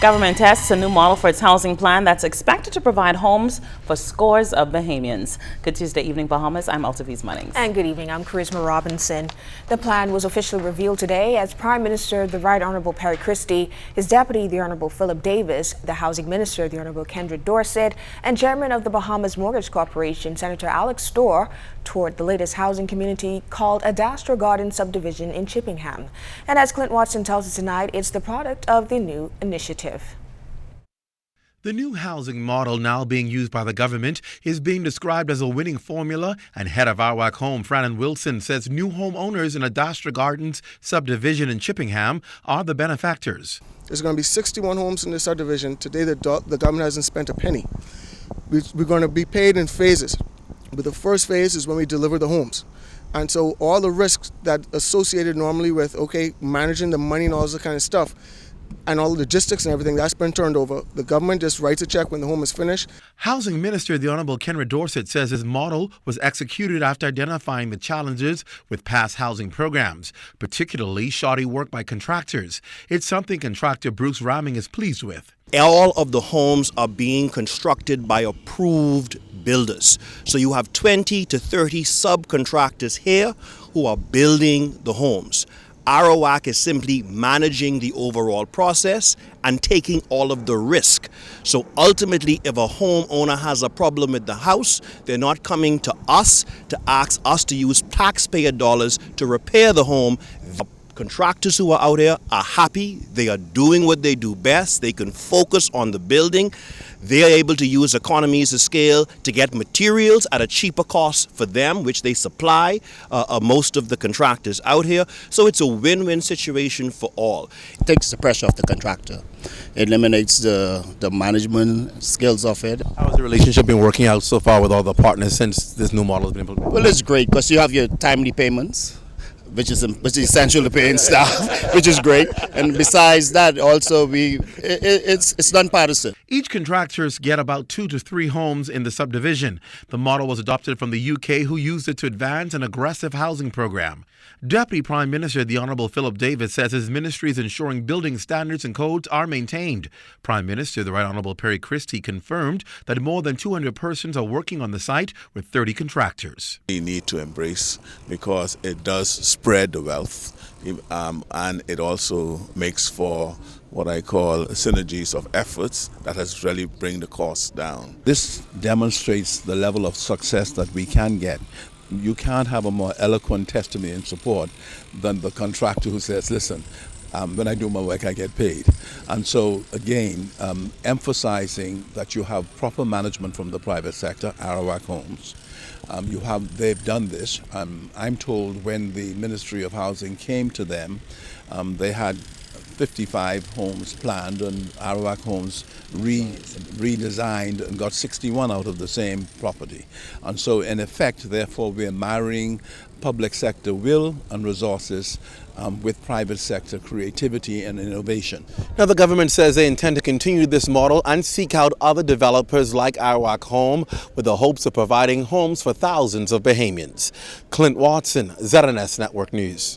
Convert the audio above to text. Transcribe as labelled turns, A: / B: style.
A: Government tests a new model for its housing plan that's expected to provide homes for scores of Bahamians. Good Tuesday evening, Bahamas. I'm Altaviz Munnings.
B: And good evening. I'm Charisma Robinson. The plan was officially revealed today as Prime Minister the Right Honorable Perry Christie, his deputy the Honorable Philip Davis, the Housing Minister the Honorable Kendra Dorset, and Chairman of the Bahamas Mortgage Corporation Senator Alex Storr toured the latest housing community called Ardastra Garden Subdivision in Chippingham. And as Clint Watson tells us tonight, it's the product of the new initiative.
C: The new housing model now being used by the government is being described as a winning formula, and head of Ardastra Home, Franan Wilson, says new homeowners in Ardastra Gardens subdivision in Chippingham are the benefactors.
D: There's going to be 61 homes in this subdivision. Today the government hasn't spent a penny. We're going to be paid in phases, but the first phase is when we deliver the homes. And so all the risks that associated normally with, managing the money and all this kind of stuff, and all the logistics and everything, that's been turned over. The government just writes a check when the home is finished.
C: Housing Minister the Honorable Kendra Dorset says his model was executed after identifying the challenges with past housing programs, particularly shoddy work by contractors. It's something contractor Bruce Ramming is pleased with.
E: All of the homes are being constructed by approved builders. So you have 20 to 30 subcontractors here who are building the homes. Ardastra is simply managing the overall process and taking all of the risk. So ultimately, if a homeowner has a problem with the house, they're not coming to us to ask us to use taxpayer dollars to repair the home. The contractors who are out here are happy. They are doing what they do best. They can focus on the building. They are able to use economies of scale to get materials at a cheaper cost for them, which they supply most of the contractors out here. So it's a win-win situation for all.
F: It takes the pressure off the contractor. It eliminates the management skills of it.
C: How has the relationship been working out so far with all the partners since this new model has been implemented?
F: Well, it's great because you have your timely payments, which is essential to paying staff, which is great. And besides that, also it's nonpartisan.
C: Each contractors get about 2 to 3 homes in the subdivision. The model was adopted from the UK, who used it to advance an aggressive housing program. Deputy Prime Minister the Honorable Philip Davis says his ministry is ensuring building standards and codes are maintained. Prime Minister the Right Honorable Perry Christie confirmed that more than 200 persons are working on the site with 30 contractors.
G: We need to embrace because it does spread the wealth, and it also makes for what I call synergies of efforts that has really bring the costs down.
H: This demonstrates the level of success that we can get. You can't have a more eloquent testimony in support than the contractor who says, listen, when I do my work, I get paid. And so, again, emphasizing that you have proper management from the private sector, Ardastra Homes. They've done this. I'm told when the Ministry of Housing came to them, they had 55 homes planned, and Ardastra Homes redesigned and got 61 out of the same property. And so in effect, therefore, we're marrying public sector will and resources with private sector creativity and innovation.
C: Now, the government says they intend to continue this model and seek out other developers like Ardastra Home with the hopes of providing homes for thousands of Bahamians. Clint Watson, ZNS Network News.